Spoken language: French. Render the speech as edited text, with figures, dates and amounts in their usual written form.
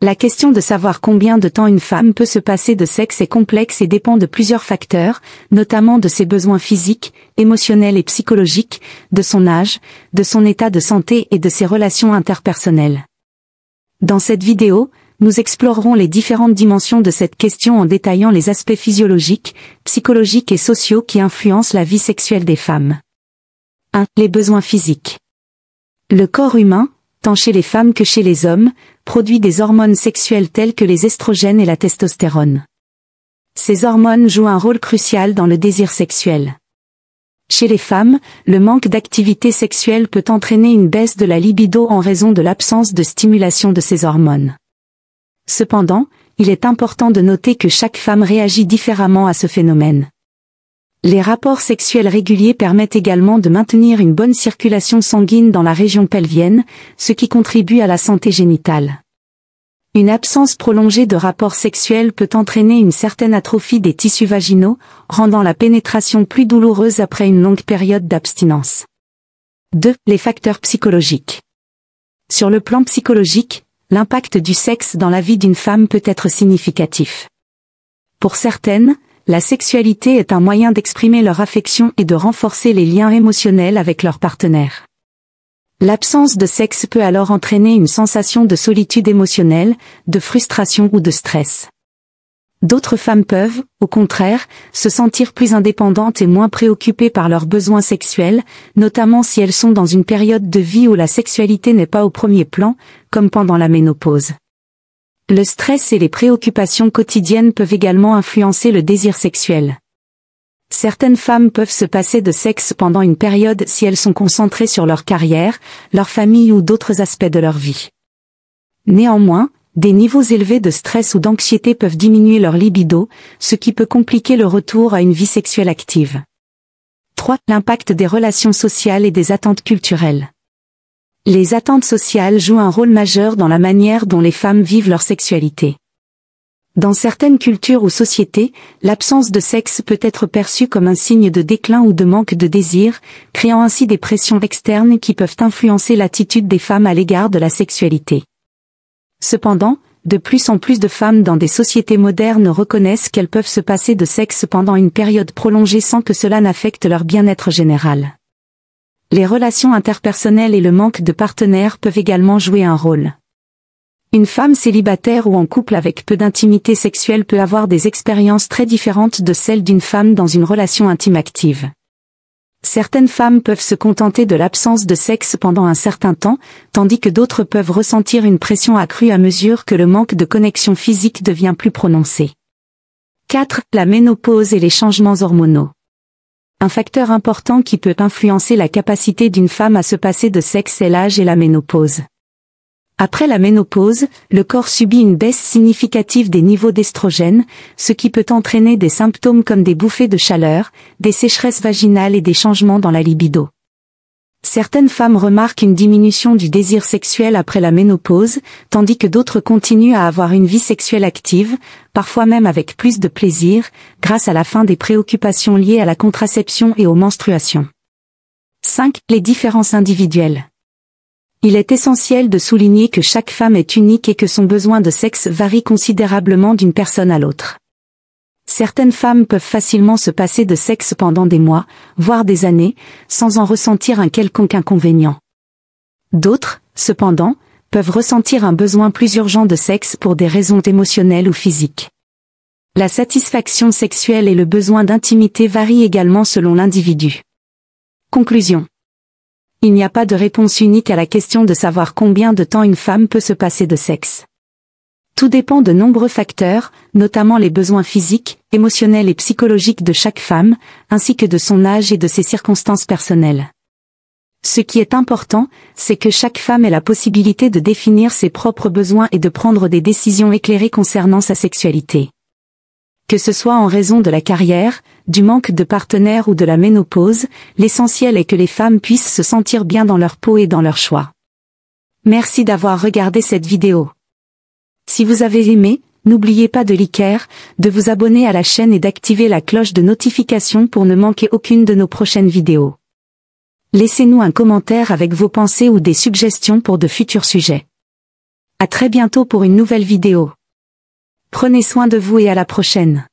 La question de savoir combien de temps une femme peut se passer de sexe est complexe et dépend de plusieurs facteurs, notamment de ses besoins physiques, émotionnels et psychologiques, de son âge, de son état de santé et de ses relations interpersonnelles. Dans cette vidéo, nous explorerons les différentes dimensions de cette question en détaillant les aspects physiologiques, psychologiques et sociaux qui influencent la vie sexuelle des femmes. 1. Les besoins physiques. Le corps humain, tant chez les femmes que chez les hommes, produit des hormones sexuelles telles que les estrogènes et la testostérone. Ces hormones jouent un rôle crucial dans le désir sexuel. Chez les femmes, le manque d'activité sexuelle peut entraîner une baisse de la libido en raison de l'absence de stimulation de ces hormones. Cependant, il est important de noter que chaque femme réagit différemment à ce phénomène. Les rapports sexuels réguliers permettent également de maintenir une bonne circulation sanguine dans la région pelvienne, ce qui contribue à la santé génitale. Une absence prolongée de rapports sexuels peut entraîner une certaine atrophie des tissus vaginaux, rendant la pénétration plus douloureuse après une longue période d'abstinence. 2. Les facteurs psychologiques. Sur le plan psychologique, l'impact du sexe dans la vie d'une femme peut être significatif. Pour certaines, la sexualité est un moyen d'exprimer leur affection et de renforcer les liens émotionnels avec leur partenaire. L'absence de sexe peut alors entraîner une sensation de solitude émotionnelle, de frustration ou de stress. D'autres femmes peuvent, au contraire, se sentir plus indépendantes et moins préoccupées par leurs besoins sexuels, notamment si elles sont dans une période de vie où la sexualité n'est pas au premier plan, comme pendant la ménopause. Le stress et les préoccupations quotidiennes peuvent également influencer le désir sexuel. Certaines femmes peuvent se passer de sexe pendant une période si elles sont concentrées sur leur carrière, leur famille ou d'autres aspects de leur vie. Néanmoins, des niveaux élevés de stress ou d'anxiété peuvent diminuer leur libido, ce qui peut compliquer le retour à une vie sexuelle active. 3. L'impact des relations sociales et des attentes culturelles. Les attentes sociales jouent un rôle majeur dans la manière dont les femmes vivent leur sexualité. Dans certaines cultures ou sociétés, l'absence de sexe peut être perçue comme un signe de déclin ou de manque de désir, créant ainsi des pressions externes qui peuvent influencer l'attitude des femmes à l'égard de la sexualité. Cependant, de plus en plus de femmes dans des sociétés modernes reconnaissent qu'elles peuvent se passer de sexe pendant une période prolongée sans que cela n'affecte leur bien-être général. Les relations interpersonnelles et le manque de partenaires peuvent également jouer un rôle. Une femme célibataire ou en couple avec peu d'intimité sexuelle peut avoir des expériences très différentes de celles d'une femme dans une relation intime active. Certaines femmes peuvent se contenter de l'absence de sexe pendant un certain temps, tandis que d'autres peuvent ressentir une pression accrue à mesure que le manque de connexion physique devient plus prononcé. 4. La ménopause et les changements hormonaux. Un facteur important qui peut influencer la capacité d'une femme à se passer de sexe est l'âge et la ménopause. Après la ménopause, le corps subit une baisse significative des niveaux d'estrogènes, ce qui peut entraîner des symptômes comme des bouffées de chaleur, des sécheresses vaginales et des changements dans la libido. Certaines femmes remarquent une diminution du désir sexuel après la ménopause, tandis que d'autres continuent à avoir une vie sexuelle active, parfois même avec plus de plaisir, grâce à la fin des préoccupations liées à la contraception et aux menstruations. 5. Les différences individuelles. Il est essentiel de souligner que chaque femme est unique et que son besoin de sexe varie considérablement d'une personne à l'autre. Certaines femmes peuvent facilement se passer de sexe pendant des mois, voire des années, sans en ressentir un quelconque inconvénient. D'autres, cependant, peuvent ressentir un besoin plus urgent de sexe pour des raisons émotionnelles ou physiques. La satisfaction sexuelle et le besoin d'intimité varient également selon l'individu. Conclusion. Il n'y a pas de réponse unique à la question de savoir combien de temps une femme peut se passer de sexe. Tout dépend de nombreux facteurs, notamment les besoins physiques, émotionnels et psychologiques de chaque femme, ainsi que de son âge et de ses circonstances personnelles. Ce qui est important, c'est que chaque femme ait la possibilité de définir ses propres besoins et de prendre des décisions éclairées concernant sa sexualité. Que ce soit en raison de la carrière, du manque de partenaire ou de la ménopause, l'essentiel est que les femmes puissent se sentir bien dans leur peau et dans leur choix. Merci d'avoir regardé cette vidéo. Si vous avez aimé, n'oubliez pas de liker, de vous abonner à la chaîne et d'activer la cloche de notification pour ne manquer aucune de nos prochaines vidéos. Laissez-nous un commentaire avec vos pensées ou des suggestions pour de futurs sujets. À très bientôt pour une nouvelle vidéo. Prenez soin de vous et à la prochaine.